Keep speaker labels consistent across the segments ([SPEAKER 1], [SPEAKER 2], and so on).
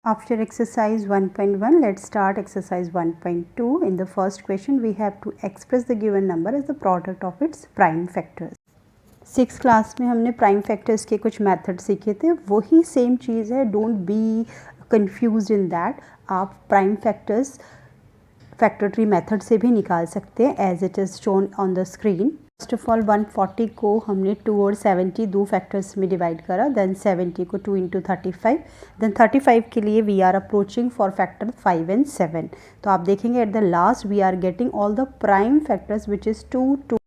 [SPEAKER 1] After exercise 1.1, let's start exercise 1.2. In the first question, we have to express the given number as the product of its prime factors. 6th class में हमने prime factors के कुछ method सीखे थे, वही same चीज़ है. Don't be confused in that. आप prime factors factor tree method से भी निकाल सकते हैं as it is shown on the screen. First of all 140 को हमने 2 और 70 दो फैक्टर्स में डिवाइड करा. देन 70 को 2 इंटू 35. देन 35 के लिए we are approaching for factor 5 and 7. तो आप देखेंगे at the last we are getting all the prime factors which is 2 2.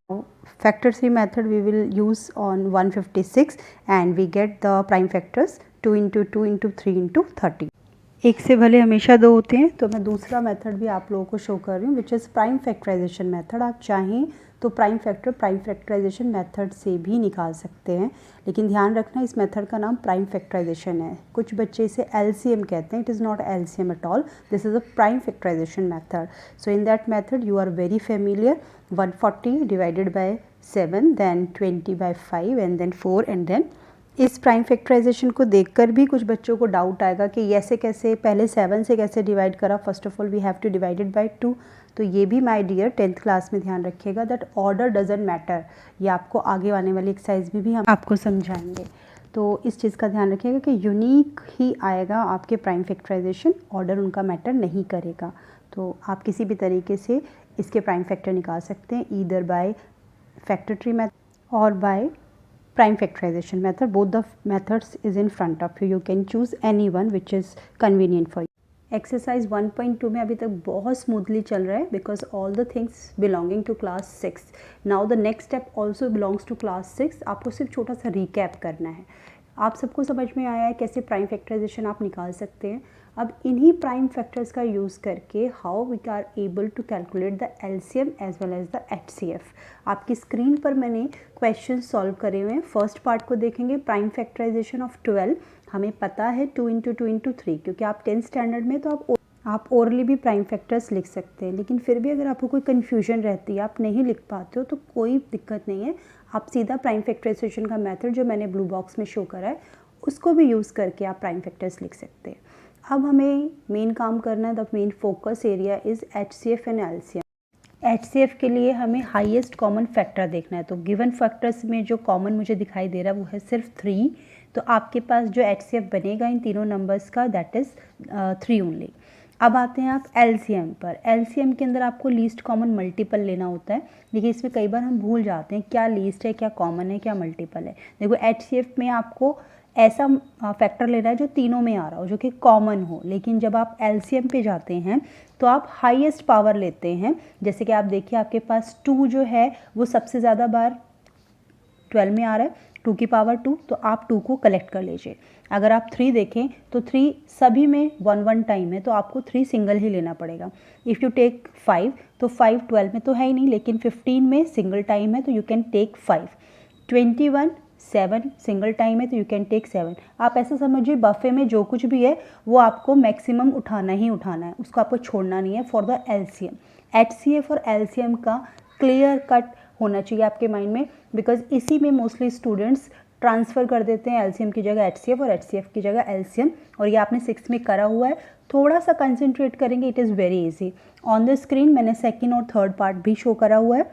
[SPEAKER 1] Factor 3 method we will use on 156 and we get the prime factors 2 into 2 into 3 into 30. एक से भले हमेशा दो होते हैं, तो मैं दूसरा मेथड भी आप लोगों को शो कर रही हूँ which is prime factorisation method. आप चाहें तो प्राइम फैक्टराइजेशन मेथड से भी निकाल सकते हैं, लेकिन ध्यान रखना इस मेथड का नाम प्राइम फैक्टराइजेशन है. कुछ बच्चे इसे एलसीएम कहते हैं. It is not LCM at all. This is a prime factorisation method. So in that method you are very familiar. 140 divided by 7, then 20 by 5 and then 4 and then. इस prime factorisation को देखकर भी कुछ बच्चों को doubt आएगा कि ऐसे कैसे, पहले 7 से कैसे डिवाइड करा. First of all we have to divided by 2. तो ये भी माय डियर 10th क्लास में ध्यान रखिएगा दैट ऑर्डर डजेंट मैटर. ये आपको आगे आने वाली एक्सरसाइज में भी हम आपको समझाएंगे. तो इस चीज़ का ध्यान रखिएगा कि यूनिक ही आएगा आपके प्राइम फैक्टराइजेशन, ऑर्डर उनका मैटर नहीं करेगा. तो आप किसी भी तरीके से इसके प्राइम फैक्टर निकाल सकते हैं, either by factor tree method और bye prime factorization method. Both the methods is in front of you. You can choose any one which is convenient for you. Exercise 1.2 में अभी तक बहुत स्मूथली चल रहा है because all the things belonging to class 6. Now the next step also belongs to class 6. आपको सिर्फ छोटा सा रिकैप करना है. आप सबको समझ में आया है कैसे प्राइम फैक्टराइजेशन आप निकाल सकते हैं. अब इन्हीं प्राइम फैक्टर्स का यूज़ करके how we are able to calculate the LCM as well as the HCF. आपकी स्क्रीन पर मैंने क्वेश्चन सॉल्व करे हुए हैं. फर्स्ट पार्ट को देखेंगे, प्राइम फैक्टराइजेशन ऑफ 12. हमें पता है 2 इंटू 2 इंटू 3, क्योंकि आप 10th स्टैंडर्ड में तो आप ओरली भी प्राइम फैक्टर्स लिख सकते हैं. लेकिन फिर भी अगर आपको कोई कन्फ्यूजन रहती है, आप नहीं लिख पाते हो, तो कोई दिक्कत नहीं है. आप सीधा प्राइम फैक्टराइजेशन का मेथड जो मैंने ब्लू बॉक्स में शो करा है उसको भी यूज़ करके आप प्राइम फैक्टर्स लिख सकते हैं. अब हमें मेन काम करना है. The main focus area is HCF and LCM. HCF के लिए हमें हाईएस्ट कॉमन फैक्टर देखना है. तो गिवन फैक्टर्स में जो कॉमन मुझे दिखाई दे रहा है वो है सिर्फ 3. तो आपके पास जो एचसीएफ बनेगा इन तीनों नंबर्स का दैट इज़ 3 ओनली. अब आते हैं आप एलसीएम पर. एलसीएम के अंदर आपको लीस्ट कॉमन मल्टीपल लेना होता है. देखिए इसमें कई बार हम भूल जाते हैं क्या लीस्ट है, क्या कॉमन है, क्या मल्टीपल है. देखो एचसीएफ में आपको ऐसा फैक्टर लेना है जो तीनों में आ रहा हो, जो कि कॉमन हो. लेकिन जब आप एलसीएम पे जाते हैं तो आप हाईएस्ट पावर लेते हैं. जैसे कि आप देखिए आपके पास 2 जो है वो सबसे ज़्यादा बार 12 में आ रहा है, 2 की पावर 2. तो आप 2 को कलेक्ट कर लीजिए. अगर आप 3 देखें तो 3 सभी में 1 टाइम है, तो आपको 3 सिंगल ही लेना पड़ेगा. इफ़ यू टेक 5 तो 5 12 में तो है ही नहीं, लेकिन 15 में सिंगल टाइम है तो you can take 5. 21 7 single time है तो यू कैन टेक 7. आप ऐसा समझिए बफे में जो कुछ भी है वो आपको मैक्सिमम उठाना ही उठाना है, उसको आपको छोड़ना नहीं है फॉर द एलसीएम. एचसीएफ और एलसीएम का क्लियर कट होना चाहिए आपके माइंड में, बिकॉज इसी में मोस्टली स्टूडेंट्स ट्रांसफ़र कर देते हैं एलसीएम की जगह एचसीएफ और एचसीएफ की जगह एलसीएम. और ये आपने 6 में करा हुआ है. थोड़ा सा कंसंट्रेट करेंगे, it is very easy. On the screen मैंने सेकेंड और थर्ड पार्ट भी शो करा हुआ है.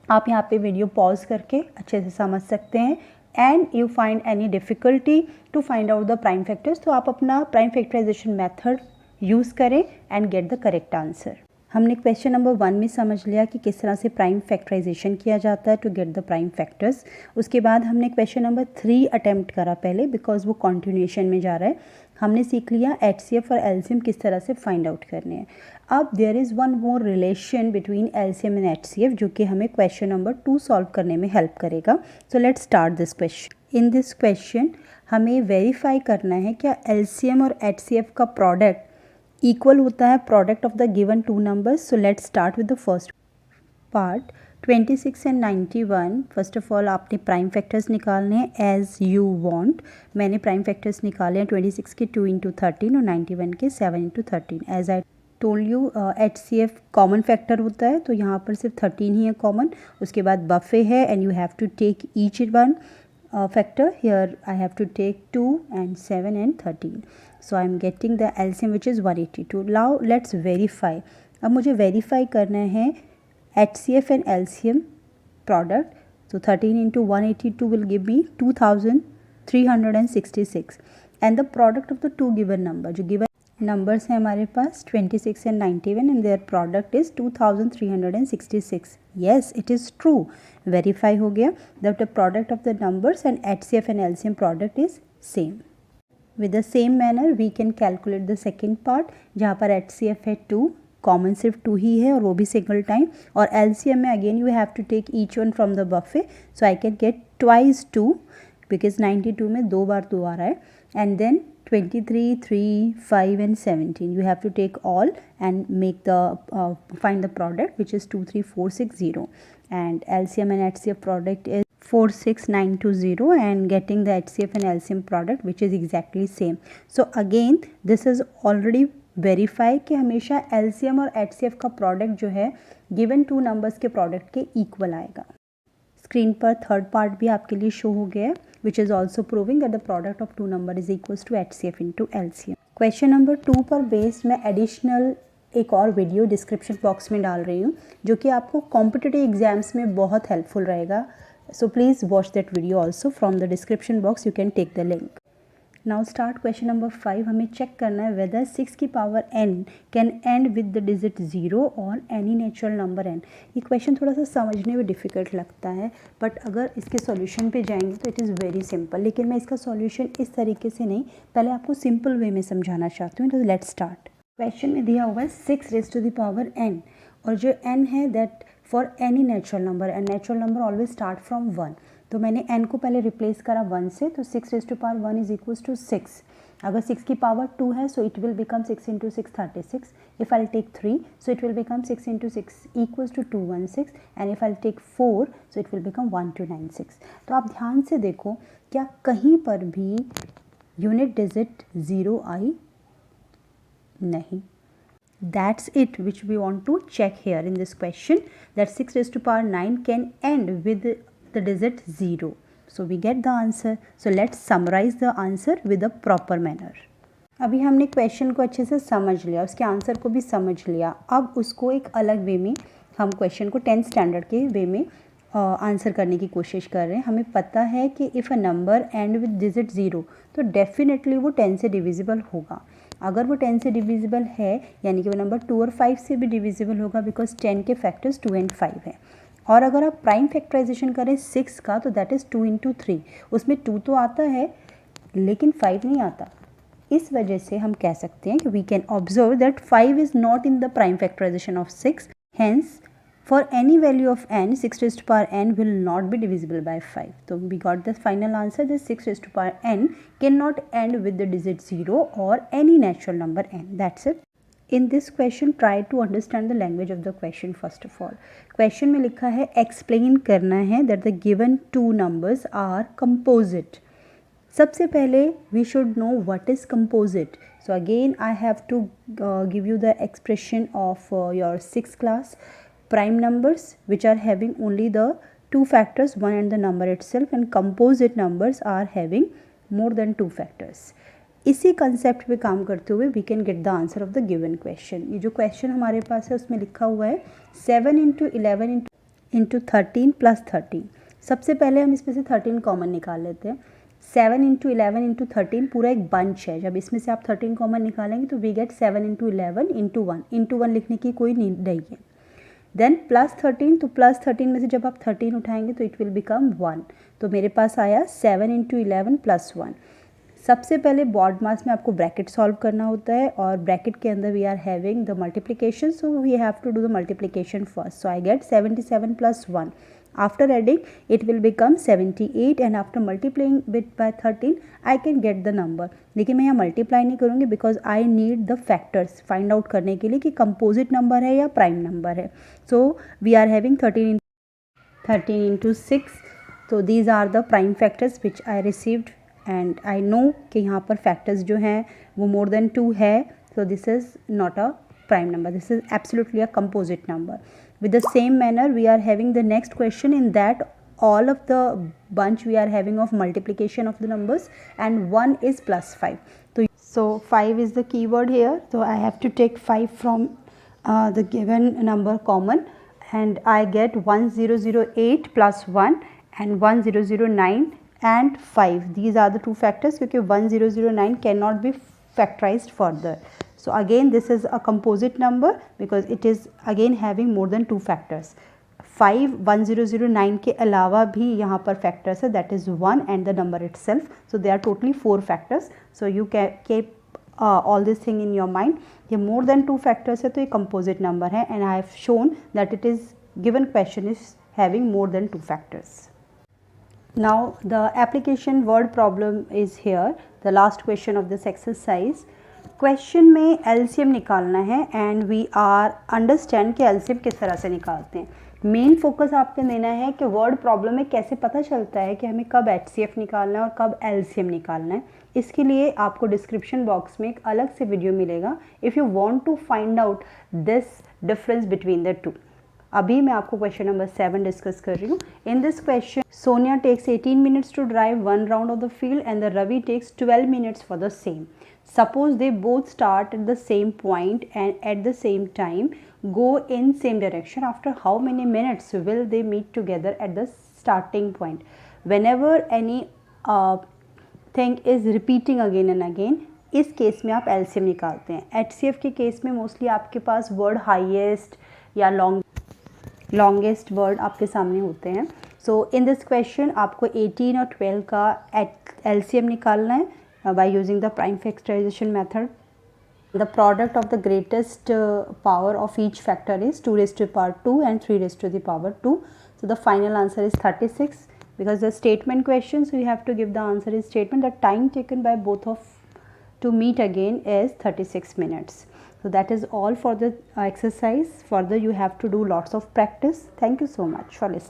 [SPEAKER 1] आप यहाँ पे वीडियो पॉज करके अच्छे से समझ सकते हैं. And you find any difficulty to find out the prime factors, तो आप अपना प्राइम फैक्टराइजेशन मेथड यूज़ करें and get the correct answer. हमने क्वेश्चन नंबर 1 में समझ लिया कि किस तरह से प्राइम फैक्टराइजेशन किया जाता है to get the prime factors. उसके बाद हमने क्वेश्चन नंबर 3 अटैम्प्ट करा पहले, बिकॉज वो कॉन्टिन्यूएशन में जा रहा है. हमने सीख लिया एचसीएफ और एलसीएम किस तरह से फाइंड आउट करने हैं. अब there is one more relation between LCM and HCF जो कि हमें क्वेश्चन नंबर 2 सॉल्व करने में हेल्प करेगा. So let's start this question. In this question हमें वेरीफाई करना है क्या एलसीएम और एचसीएफ का प्रोडक्ट इक्वल होता है product of the given 2 numbers. So let's start with the first part. 26 and 91. First of all आपने प्राइम फैक्टर्स निकालने हैं एज यू वांट. मैंने प्राइम फैक्टर्स निकाले हैं 26 के 2 इंटू 13 और 91 के 7 into 13. As I told you HCF common factor होता है, तो यहाँ पर सिर्फ 13 ही है कॉमन. उसके बाद बफे है and you have to take each one factor. Here I have to take 2 and 7 and 13. So I am getting the LCM which is 182. Now let's verify. अब मुझे वेरीफाई करना है HCF and LCM product. So 13 into 182 will give me 2366 and the product of the two given number, जो given numbers हैं हमारे पास 26 and 91 and their product is 2366. Yes, it is true. Verify हो गया that the product of the numbers and HCF and LCM product is same. With the same manner we can calculate the second part जहाँ पर HCF है 2, common सिर्फ 2 ही है और वो भी सिंगल टाइम, और LCM में again you have to take each one from the buffet. So I can get twice 2 because 92 में 2 बार 2 आ रहा है. And then 23, 3, 5 and 17 you have to take all and make the find the product which is 23460 and LCM and HCF product is 46920 and getting the HCF and LCM product which is exactly same. So again this is already verify कि हमेशा LCM और HCF का product जो है given 2 numbers के product के equal आएगा. Screen पर थर्ड पार्ट भी आपके लिए शो हो गया है which is also proving that the product of 2 number is equals to HCF into LCM. Question number 2 पर बेस्ड मैं एडिशनल एक और वीडियो डिस्क्रिप्शन बॉक्स में डाल रही हूँ जो कि आपको कॉम्पिटिटिव एग्जाम्स में बहुत हेल्पफुल रहेगा. So please watch that video also from the description box. You can take the link. Now start question number 5. हमें चेक करना है वेदर 6 की power n can end with the digit 0 और any natural number n. ये question थोड़ा सा समझने में डिफ़िकल्ट लगता है बट अगर इसके सॉल्यूशन पे जाएंगे तो इट इज़ वेरी सिंपल. लेकिन मैं इसका सॉल्यूशन इस तरीके से नहीं, पहले आपको सिंपल वे में समझाना चाहती हूँ. तो लेट्स स्टार्ट. क्वेश्चन में दिया हुआ है 6 raise to the power n और जो n है that for any natural number and natural number always start from 1. तो मैंने n को पहले रिप्लेस करा 1 से, तो 6 raise to power 1 is equals to 6. अगर 6 की पावर 2 है so it will become 6 into 6 36. If I take 3 so it will become 6 into 6 equals to 216 and if I take 4 so it will become 1296. तो आप ध्यान से देखो क्या कहीं पर भी यूनिट डिजिट 0 आई? नहीं. That's it which we want to check here in this question, that 6 raised to power 9 can end with the digit 0. So we get the answer. So let's summarize the answer with a proper manner. अभी हमने question को अच्छे से समझ लिया, उसके answer को भी समझ लिया. अब उसको एक अलग वे में हम क्वेश्चन को 10th स्टैंडर्ड के वे में आंसर करने की कोशिश कर रहे हैं. हमें पता है कि if a number and with digit 0 तो डेफिनेटली वो 10 से डिविजिबल होगा. अगर वो 10 से डिविजिबल है यानी कि वो नंबर 2 और 5 से भी डिविजिबल होगा बिकॉज 10 के फैक्टर्स 2 and 5 हैं. और अगर आप प्राइम फैक्टराइजेशन करें 6 का तो दैट इज़ 2 into 3. उसमें 2 तो आता है लेकिन 5 नहीं आता. इस वजह से हम कह सकते हैं कि we can observe that 5 is not in the prime factorisation of 6. Hence for any value of n 6 raised to power n will not be divisible by 5. So we got the final answer that 6 raised to power n cannot end with the digit 0 or any natural number n. That's it. In this question try to understand the language of the question first of all. Question में लिखा है explain करना है that the given two numbers are composite. सबसे पहले we should know what is composite. So again I have to give you the expression of your 6th class prime numbers which are having only the two factors, one and the number itself, and composite numbers are having more than 2 factors. इसी concept पे काम करते हुए we can get the answer of the given question. ये जो question हमारे पास है उसमें लिखा हुआ है 7 into 11 into 13 plus 13. सबसे पहले हम इसमें से 13 कॉमन निकाल लेते हैं. 7 into 11 into 13 पूरा एक बंच है. जब इसमें से आप 13 कॉमन निकालेंगे तो we get 7 into 11 into 1. into 1 लिखने की कोई नीड नहीं है. देन प्लस 13, तो प्लस 13 में से जब आप 13 उठाएंगे तो इट विल बिकम 1. तो मेरे पास आया 7 into 11 plus 1. सबसे पहले बॉड मास में आपको ब्रैकेट सॉल्व करना होता है और ब्रैकेट के अंदर we are having the multiplication, so we have to do the multiplication first. So I get 77 plus 1. After adding it will become 78 and after multiplying it by 13 I can get the number. लेकिन मैं यहाँ multiply नहीं करूँगी because I need the factors find out करने के लिए कि composite number है या प्राइम नंबर है. So we are having 13 into 6. तो these are the prime factors which I received and I know कि यहाँ पर फैक्टर्स जो हैं वो मोर देन 2 है. So this is not a prime number, this is absolutely a composite number. With the same manner we are having the next question, in that all of the bunch we are having of multiplication of the numbers and 1 is plus 5. तो So 5 is the keyword here, so I have to take 5 from the given number common, and I get 1008 plus 1 and 1009 and 5. These are the two factors because 1009 cannot be factorized further. So again this is a composite number because it is again having more than two factors. 5 1009 के अलावा भी यहाँ पर factors है, that is 1 and the number itself. So they are totally 4 factors. So you keep all this thing in your mind. ये more than 2 factors है तो ये कंपोजिट नंबर है, and I have shown that it is given question is having more than 2 factors. Now the application word problem is here, the last question of this exercise. Question में LCM निकालना है and we are understand कि LCM किस तरह से निकालते हैं. Main focus आपको देना है कि वर्ड प्रॉब्लम में कैसे पता चलता है कि हमें कब HCF निकालना है और कब LCM निकालना है. इसके लिए आपको डिस्क्रिप्शन बॉक्स में एक अलग से वीडियो मिलेगा if you want to find out this difference between the two. अभी मैं आपको क्वेश्चन नंबर 7 डिस्कस कर रही हूँ. In this question Sonia takes 18 minutes to drive 1 round of the field and the Ravi takes 12 minutes for the same. Suppose they both start at the same point and at the same time go in same direction. After how many minutes will they meet together at the starting point? Whenever any thing is repeating again and again, इस case में आप LCM निकालते हैं. HCF के case में mostly आपके पास word highest या longest word आपके सामने होते हैं. सो इन दिस क्वेश्चन आपको 18 और 12 का LCM निकालना है by using the prime factorization method. The product of the greatest power of each factor is 2 raised to the power 2 and 3 raised to the power 2. So the final answer is 36. Because the statement question, so you have to give the answer is statement. The time taken by both of to meet again is 36 minutes. So that is all for the exercise. Further you have to do lots of practice. Thank you so much for listening.